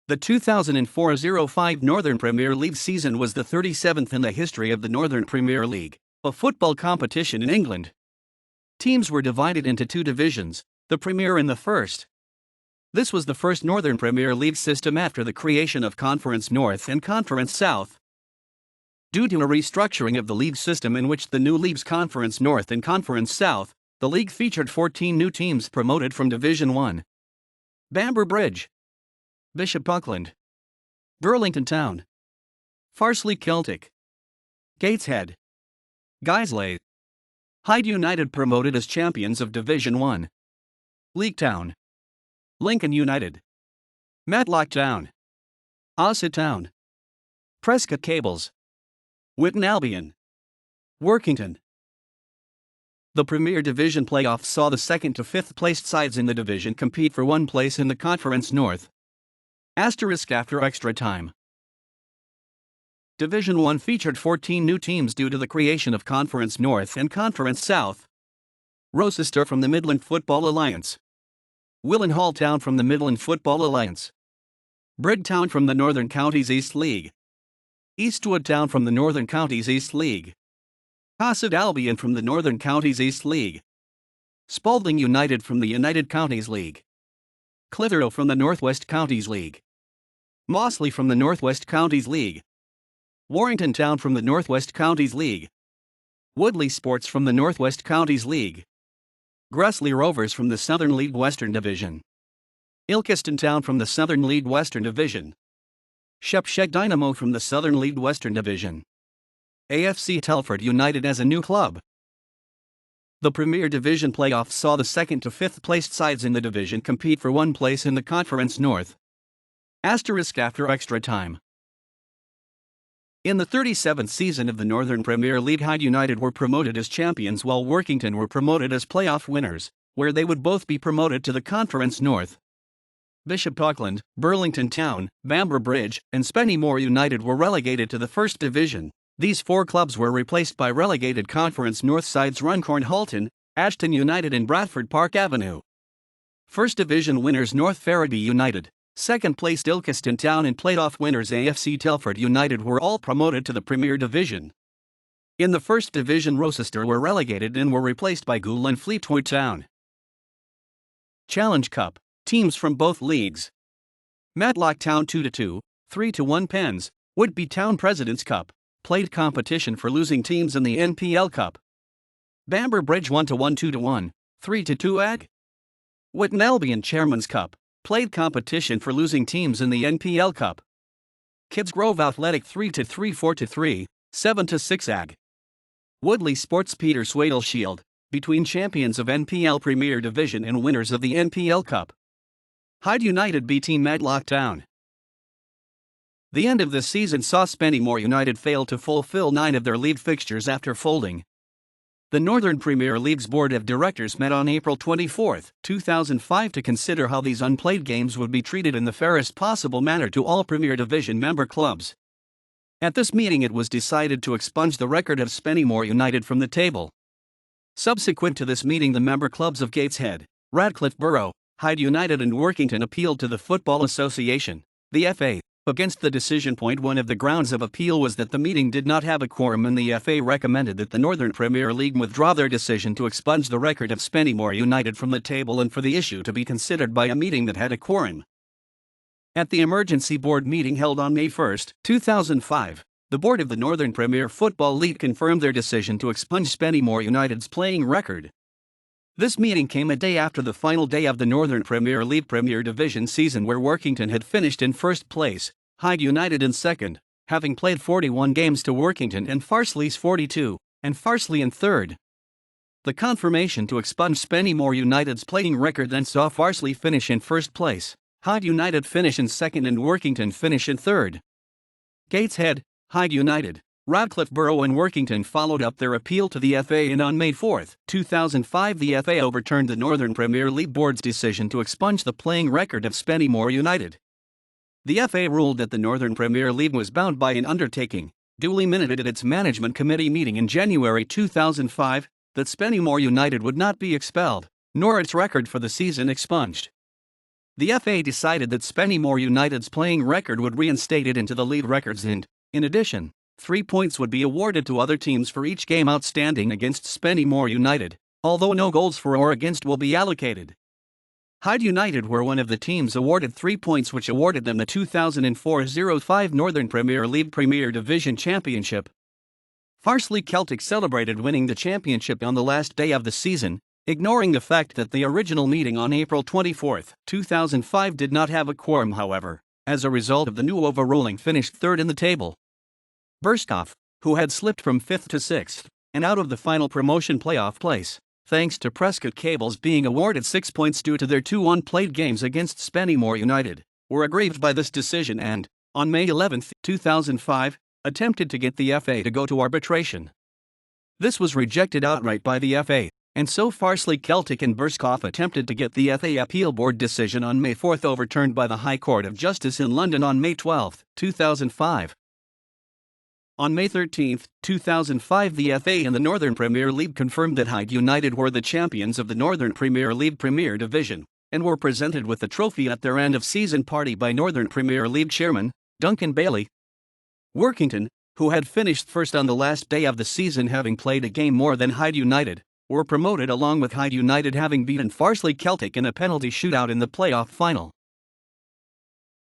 The 2004-05 Northern Premier League season was the 37th in the history of the Northern Premier League, a football competition in England. Teams were divided into two divisions, the Premier and the First. This was the first Northern Premier League system after the creation of Conference North and Conference South. Due to a restructuring of the league system in which the new leagues Conference North and Conference South, the league featured 14 new teams promoted from Division 1. Bamber Bridge, Bishop Auckland, Burlington Town, Farsley Celtic, Gateshead, Guiseley. Hyde United promoted as champions of Division 1. League Town, Lincoln United, Matlock Town, Ossett Town, Prescott Cables, Whitton Albion, Workington. The Premier Division playoffs saw the second to fifth placed sides in the division compete for one place in the Conference North. After extra time. Division 1 featured 14 new teams due to the creation of Conference North and Conference South. Rochester from the Midland Football Alliance, Willenhall Town from the Midland Football Alliance, Bridgetown from the Northern Counties East League, Eastwood Town from the Northern Counties East League, Ossett Albion from the Northern Counties East League, Spalding United from the United Counties League, Clitheroe from the Northwest Counties League, Mossley from the Northwest Counties League, Warrington Town from the Northwest Counties League, Woodley Sports from the Northwest Counties League, Gressley Rovers from the Southern League Western Division, Ilkeston Town from the Southern League Western Division, Shepshed Dynamo from the Southern League Western Division, AFC Telford United as a new club. The Premier Division playoffs saw the second to fifth placed sides in the division compete for one place in the Conference North. After extra time. In the 37th season of the Northern Premier League, Hyde United were promoted as champions while Workington were promoted as playoff winners, where they would both be promoted to the Conference North. Bishop Auckland, Burlington Town, Bamber Bridge, and Spennymoor United were relegated to the First Division. These four clubs were replaced by relegated Conference North sides Runcorn Halton, Ashton United and Bradford Park Avenue. First Division winners North Ferriby United, second placed Ilkeston Town and playoff winners AFC Telford United were all promoted to the Premier Division. In the First Division, Rochester were relegated and were replaced by Goole and Fleetwood Town. Challenge Cup, teams from both leagues. Matlock Town 2-2, 3-1 Pens, Whitby Town President's Cup, played competition for losing teams in the NPL Cup. Bamber Bridge 1-1 2-1, 3-2 AG. Whitton Albion Chairman's Cup, played competition for losing teams in the NPL Cup. Kids Grove Athletic 3-3 4-3, 7-6 AG. Woodley Sports Peter Swadel Shield, between champions of NPL Premier Division and winners of the NPL Cup. Hyde United beat Team Matlock Town. The end of this season saw Spennymoor United fail to fulfill 9 of their league fixtures after folding. The Northern Premier League's Board of Directors met on April 24, 2005 to consider how these unplayed games would be treated in the fairest possible manner to all Premier Division member clubs. At this meeting it was decided to expunge the record of Spennymoor United from the table. Subsequent to this meeting, the member clubs of Gateshead, Radcliffe Borough, Hyde United and Workington appealed to the Football Association, the FA, against the decision. One of the grounds of appeal was that the meeting did not have a quorum, and the FA recommended that the Northern Premier League withdraw their decision to expunge the record of Spennymoor United from the table and for the issue to be considered by a meeting that had a quorum. At the emergency board meeting held on May 1, 2005, the board of the Northern Premier Football League confirmed their decision to expunge Spennymoor United's playing record. This meeting came a day after the final day of the Northern Premier League Premier Division season, where Workington had finished in first place, Hyde United in second, having played 41 games to Workington and Farsley's 42, and Farsley in third. The confirmation to expunge Spennymoor United's playing record then saw Farsley finish in first place, Hyde United finish in second and Workington finish in third. Gateshead, Hyde United, Radcliffe Borough and Workington followed up their appeal to the FA, and on May 4, 2005 the FA overturned the Northern Premier League Board's decision to expunge the playing record of Spennymoor United. The FA ruled that the Northern Premier League was bound by an undertaking, duly minuted at its management committee meeting in January 2005, that Spennymoor United would not be expelled, nor its record for the season expunged. The FA decided that Spennymoor United's playing record would reinstate it into the league records and, in addition, 3 points would be awarded to other teams for each game outstanding against Spennymoor United, although no goals for or against will be allocated. Hyde United were one of the teams awarded 3 points, which awarded them the 2004-05 Northern Premier League Premier Division Championship. Farsley Celtic celebrated winning the championship on the last day of the season, ignoring the fact that the original meeting on April 24, 2005 did not have a quorum. However, as a result of the new overruling, finished third in the table. Burskoff, who had slipped from 5th to 6th, and out of the final promotion playoff place, thanks to Prescott Cables being awarded 6 points due to their 2 unplayed games against Spennymoor United, were aggrieved by this decision and, on May 11, 2005, attempted to get the FA to go to arbitration. This was rejected outright by the FA, and so Farsley Celtic and Burskoff attempted to get the FA Appeal Board decision on May 4 overturned by the High Court of Justice in London on May 12, 2005. On May 13, 2005, the FA and the Northern Premier League confirmed that Hyde United were the champions of the Northern Premier League Premier Division, and were presented with the trophy at their end-of-season party by Northern Premier League chairman, Duncan Bailey. Workington, who had finished first on the last day of the season having played a game more than Hyde United, were promoted along with Hyde United having beaten Farsley Celtic in a penalty shootout in the playoff final.